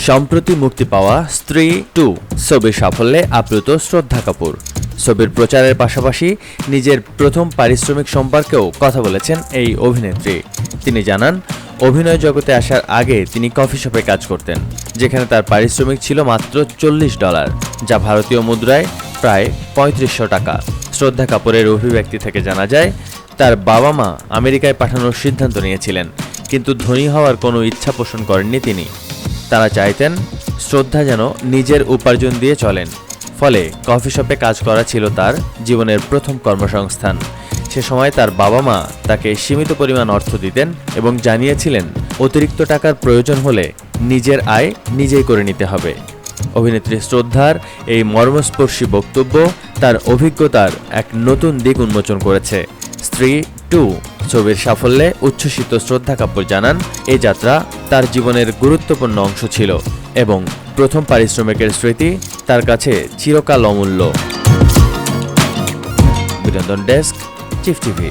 সম্প্রতি মুক্তি পাওয়া স্ত্রী 2 ছবির সাফল্যে আপ্লুত শ্রদ্ধা কাপুর। ছবির প্রচারের পাশাপাশি নিজের প্রথম পারিশ্রমিক সম্পর্কেও কথা বলেছেন এই অভিনেত্রী। তিনি জানান, অভিনয় জগতে আসার আগে তিনি কফি শপে কাজ করতেন, যেখানে তার পারিশ্রমিক ছিল মাত্র $40, যা ভারতীয় মুদ্রায় প্রায় 3500 টাকা। শ্রদ্ধা কাপুরের অভিব্যক্তি থেকে জানা যায়, তার বাবা মা আমেরিকায় পাঠানোর সিদ্ধান্ত নিয়েছিলেন, কিন্তু ধনী হওয়ার কোনো ইচ্ছা পোষণ করেননি তিনি। তারা চাইতেন শ্রদ্ধা যেন নিজের উপার্জন দিয়ে চলেন। ফলে কফি শপে কাজ করা ছিল তার জীবনের প্রথম কর্মসংস্থান। সে সময় তার বাবা মা তাকে সীমিত পরিমাণ অর্থ দিতেন এবং জানিয়েছিলেন অতিরিক্ত টাকার প্রয়োজন হলে নিজের আয় নিজেই করে নিতে হবে। অভিনেত্রী শ্রদ্ধার এই মর্মস্পর্শী বক্তব্য তার অভিজ্ঞতার এক নতুন দিক উন্মোচন করেছে। স্ত্রী 2 ছবির সাফল্যে উচ্ছ্বসিত শ্রদ্ধা কাপুর জানান, এই যাত্রা তার জীবনের গুরুত্বপূর্ণ অংশ ছিল এবং প্রথম পারিশ্রমিকের স্মৃতি তার কাছে চিরকাল অমূল্য। বিনোদন ডেস্ক, চিফ টিভি।